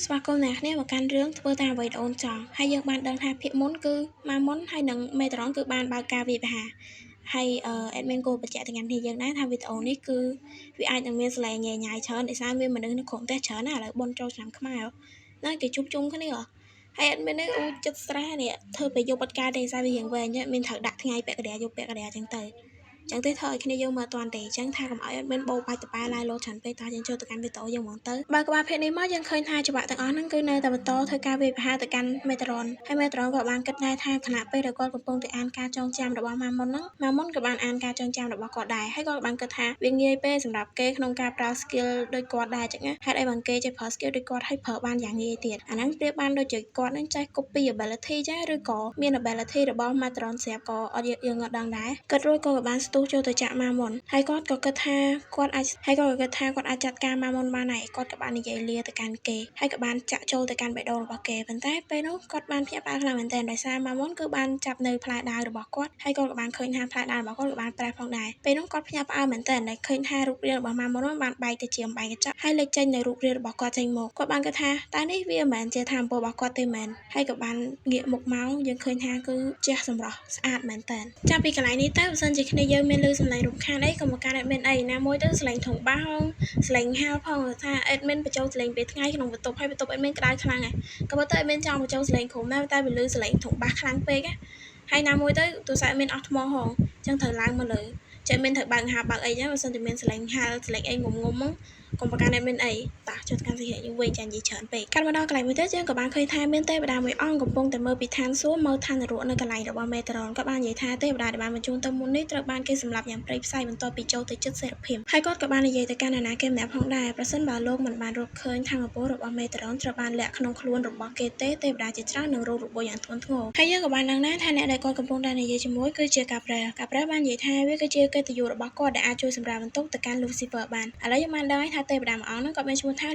ស្វាគមន៍អ្នកគ្នាមកកាន់រឿងធ្វើតាមអ្វីដែលអូនចង់ហើយយើងបានដឹងថាភាគមុនគឺម៉ាមុនហើយនិងមេតារ៉ុនគឺបានបើកការវាយប្រហារហើយadmin គួរបញ្ជាក់ទៅកាន់គ្នាយើងដែរថាវីដេអូនេះគឺវាអាចនឹងមានសលេងញ៉ៃញ៉ៃច្រើនដោយសារមានមនុស្សនៅក្រុមផ្ទះច្រើនណាស់ឥឡូវបុនចូលឆ្នាំខ្មែរណាគេជួបជុំគ្នាហើយ admin នេះអូចិត្តស្រែនេះធ្វើពេលយកបတ်ការទេសារវារៀងវែងមានត្រូវដាក់ថ្ងៃពាក់កណ្ដាលយកពាក់កណ្ដាលអញ្ចឹងទៅចឹងទេធ្វើឲ្យគ្នាយើងមើលអត់ទាន់ទេអញ្ចឹងថាកុំឲ្យ admin បោបាច់តប៉ែឡាយលោច្រើនពេកតោះយើងចូលទៅកាន់វីដេអូយើងហ្មងទៅបើក្បាលភាគនេះមកយើងឃើញថាច្បាប់ទាំងអស់ហ្នឹងគឺនៅតែបន្តធ្វើការវាយប្រហារទៅកាន់មេតារ៉ុនហើយមេតារ៉ុនក៏បានគិតដែរថាខណៈពេលដែលគាត់កំពុងតែអានការចងចាំរបស់ម៉ាមុនហ្នឹងម៉ាមុនក៏បានអានការចងចាំរបស់គាត់ដែរហើយគាត់ក៏បានគិតថាវាងាយពេកសម្រាប់គេក្នុងការប្រើ skill ដូចគាត់ដែរចឹងណាហេតុអីបើគេចេះប្រើ skill ដូចគាត់ហើយប្រើបានយ៉ាងងាយទៀតអាហ្នឹងប្រៀបបានដូចជាគាត់នឹងចេះ copy ability ចឹងឬក៏មាន ability របស់មេតារ៉ុនស្រាប់ក៏អត់យើងអត់ដឹងដែរគិតរួចក៏បានស្ទុះចូលទៅចាក់ម៉ាមុនហើយគាត់ក៏គិតថាគាត់អាចចាត់ការម៉ាមុនបានហើយគាត់ក៏បាននិយាយលាទៅកាន់គេហើយក៏បានចាក់ចូលទៅកាន់បេះដូងរបស់គេប៉ុន្តែពេលនោះគាត់បានភ្ញាក់ផ្អើលខ្លាំងមែនទែនដោយសារម៉ាមុនគឺបានចាប់នៅផ្លែដាវរបស់គាត់ហើយគាត់ក៏បានឃើញថាផ្លែដាវរបស់គាត់ក៏បានប្រែផងដែរពេលនោះគាត់ភ្ញាក់ផ្អើលមែនទែនដែលឃើញថារូបរាងរបស់ម៉ាមុនបានបែកទៅជាអំបែងកញ្ចក់ហើយលេចចេញនៅរូបរាងរបស់គាត់ចេញមកគាត់បានគិតថាតែនេះវាមិនមែនជាថាមពលរបស់គាត់ទេមែនហើយក៏បានងាកមុខមកយើងឃើញថាគឺជះសម្រស់ស្អាតមែនទែនចាប់ពីកន្លែងនេះទៅបើសិនជាគ្នាយើងមានឮសំឡេងរំខានអីក៏មកកាន់ admin អីណាមួយទៅសំឡេងធំបាសសំឡេងហាលផងថា admin បញ្ចូលសំឡេងពេលថ្ងៃក្នុងបន្ទប់ហើយបន្ទប់ admin ក្តៅខ្លាំងហើយក៏ប៉ុន្តែ admin ចង់បញ្ចូលសំឡេងក្រុមដែរតែវាឮសំឡេងធំបាសខ្លាំងពេកហើយណាមួយទៅទូរស័ព្ទ admin អស់ថ្មហងអញ្ចឹងត្រូវឡើងមកលើចេះ admin ត្រូវបើកបើកអីចឹងបើសិនជាមានសំឡេងហាលសំឡេងអីងុំហ្នឹងកុំប្រកាន់ admin អីតោះចូលកាន់សិហយើងវិញចាញ់និយាយច្រើនពេកកាត់មកដល់កន្លែងមួយទៀតយើងក៏បានឃើញថាមានទេវតាមួយអង្គកំពុងតែមើលពីឋានសួគ៌មើលឋាននរកនៅកន្លែងរបស់មេតារ៉ុនក៏បាននិយាយថាទេវតាដែលបានបញ្ជូនទៅមុននេះត្រូវបានគេសម្លាប់យ៉ាងព្រៃផ្សៃបន្ទាប់ពីចូលទៅជិតសេរីភាពហើយគាត់ក៏បាននិយាយទៅកាន់អាណាគេម្នាក់ផងដែរប្រសិនបើលោកមិនបានរកឃើញថាមពលរបស់មេតារ៉ុនត្រូវបានលាក់ក្នុងខ្លួនរបស់គេទេវតាជាច្រើននឹងរងរបួសយ៉ាងធ្ងន់ធ្ងរហើយយើងក៏បានដឹងដែរថាអ្នកដែលគាត់កំពុងតែនិយាយជាមួយគឺជាកាប្រែបាននិយាយថាវាគឺជាកិត្តិយសរបស់គាត់ដែលអាចជួយសម្រាលបន្ទុកទៅកាន់ Lucifer បានឥឡូវយើងបានដឹងថាទេវតាមួយអង្គហ្នឹងគាត់មានឈ្មោះថា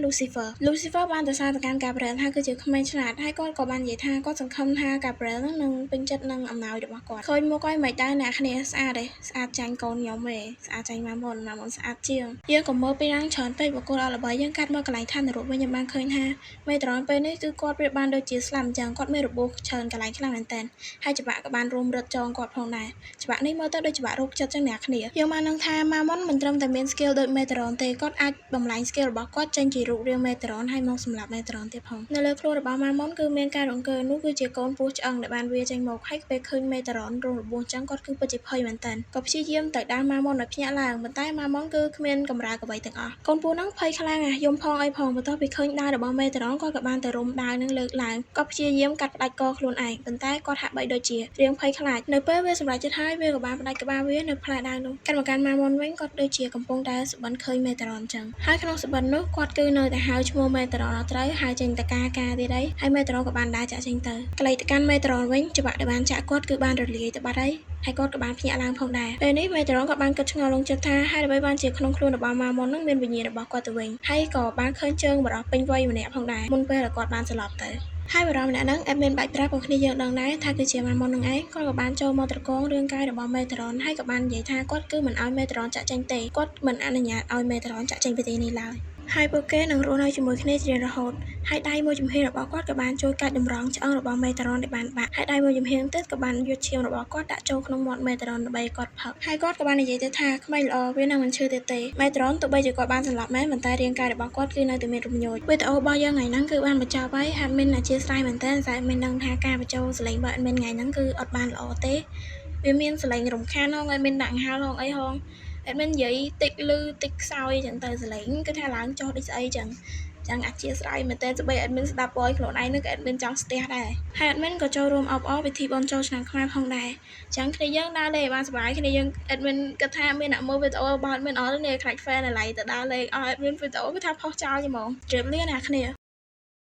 Lucifer បានទៅសារទៅកាន់ Gabriel ថាគឺជាក្មេងឆ្លាតហើយគាត់ក៏បាននិយាយថាគាត់សង្ឃឹមថា Gabriel ហ្នឹងនឹងពេញចិត្តនឹងអំណោយរបស់គាត់ឃើញមកហើយមិនដែរអ្នកគ្នាស្អាតទេស្អាតចាញ់កូនខ្ញុំទេស្អាតចាញ់ម៉ាមុនស្អាតជាងយើងក៏មើលពីរងច្រើនពេកបុគ្គលអត់ល្បីយើងកាត់មកកន្លែងឋាននរកវិញយើងបានឃើញថាមេតារ៉ុនពេលនេះគឺគាត់ប្រៀបបានដូចជាស្លាប់អញ្ចឹងគាត់មានរបួសច្រើនកន្លែងខ្លាំងមែនតើហើយច្បាក់ក៏បានរួមរត់ចងគាត់ផងដែរច្បាក់នេះមើលទៅដូចច្បាក់រោគចិត្តចឹងអ្នកគ្នាយើងបានដឹងថាម៉ាមុនមិនត្រឹមតែមាន skill ដូចមេតារ៉ុនទេគាត់អាចបំលែង skill របស់គាត់ចេញជារូបរាងមេតារ៉ុនហើយមកសម្រាប់មេតារ៉ុនទៀតផងនៅលើខ្លួនរបស់ម៉ាមុនគឺមានការរង្គើនោះគឺជាកូនពស់ឆ្អឹងដែលបានវាចេញមកហើយពេលឃើញមេតារ៉ុនរងរបួសចឹងគាត់គឺពិតជាភ័យមែនតើក៏ព្យាយាមទៅដើរម៉ាមុនឲ្យភ្ញាក់ឡើងប៉ុន្តែម៉ាមុនគឺគ្មានកម្រើកអ្វីទាំងអស់កូនពស់ហ្នឹងភ័យខ្លាំងណាស់យំផងអីផងបន្ទាប់ពីឃើញដាវរបស់មេតារ៉ុនគាត់ក៏បានទៅរុំដាវនឹងលើកឡើងគាត់ព្យាយាមកាត់ផ្ដាច់កខ្លួនឯងប៉ុន្តែគាត់ហាក់បីដូចជារៀងភ័យខ្លាចនៅពេលវាសម្រេចចិត្តហើយវាក៏បានផ្ដាច់ក្បាលវានៅផ្លែដាវនោះកាន់មកកាន់ម៉ាមុនវិញគាត់ដូចជាកំពុងតែសុបិនឃើញមេតារ៉ុនចឹងហើយក្នុងសុបិននោះគាត់គឺនៅតែហៅឈ្មោះមេតារ៉ុនអត់ត្រូវហៅចេញតការទៀតអីហើយមេតារ៉ុនក៏បានដើរចាក់ចេញទៅកលៃទៅកាន់មេតារ៉ុនវិញច្បាក់ដែលបានចាក់គាត់គឺបានរលាយទៅបាត់ហើយគាត់ក៏បានភ្ញាក់ឡើងផងដែរពេលនេះមេតារ៉ុនក៏បានគិតឆ្ងល់លងចិត្តថាហេតុអ្វីបានជាក្នុងខ្លួនរបស់ម៉ាមុននឹងមានវិញ្ញាណរបស់គាត់ទៅវិញហើយក៏បានឃើញជើងបរិសុទ្ធពេញវ័យម្នាក់ផងដែរមុនពេលដែលគាត់បានស្លាប់ទៅហើយបរិសុទ្ធម្នាក់ហ្នឹងadmin បាច់ប្រាប់ពួកគ្នាយើងដឹងដែរថាគឺជាម៉ាមុននឹងឯងគាត់ក៏បានចូលមកត្រកងរឿងកាយរបស់មេតារ៉ុនហើយក៏បាននិយាយថាគាត់គឺមិនឲ្យមេតារ៉ុនចាក់ចេញទេគាត់មិនអនុញ្ញាតឲ្យមេតារ៉ុនចាក់ចេញពីទីនេះឡើយហើយពួកគេនឹងរស់នៅជាមួយគ្នាជារៀងរហូតហើយដៃមួយចំហៀងរបស់គាត់ក៏បានជួយកាច់តម្រង់ឆ្អឹងរបស់មេតារ៉ុនដែលបានបាក់ហើយដៃមួយចំហៀងទៀតក៏បានយកឈាមរបស់គាត់ដាក់ចូលក្នុងមាត់មេតារ៉ុនដើម្បីគាត់ផឹកហើយគាត់ក៏បាននិយាយទៅថាក្មេងល្អវានឹងមិនឈឺទៀតទេមេតារ៉ុនទោះបីជាគាត់បានសន្លប់មែនប៉ុន្តែរាងកាយរបស់គាត់គឺនៅតែមានរំញោចវីដេអូរបស់យើងថ្ងៃហ្នឹងគឺបានបញ្ចប់ហើយហើយមានអធិស្ឋានមែនតើតែមានដឹងថាការបញ្ចូលសលេងរបស់adminថ្ងៃហ្នឹងគឺអត់បានល្អទេវាមានសលេងរំខានហងឲ្យមានដាក់ហាលហងអីហងadmin និយាយតិចលឺតិចខ្សោយចឹងទៅសលេងគឺថាឡើងចុះដូចស្អីចឹងអធិស្ឋានមែនតើស្បី admin ស្ដាប់ឲ្យខ្លួនឯងនឹងក៏ admin ចង់ស្ទះដែរហើយ admin ក៏ចូលរួមអបអរពិធីបុណ្យចូលឆ្នាំខ្មែរផងដែរចឹងគ្នាយើងដើរលេងឲ្យបានសប្បាយគ្នាយើង admin គិតថាមានអ្នកមើលវីដេអូរបស់ admin អត់នេះខ្លាច fan ឡៃទៅដើរលេងអស់ admin វីដេអូគឺថាផុសចោលហ្មងជម្រាបលាអ្នកគ្នា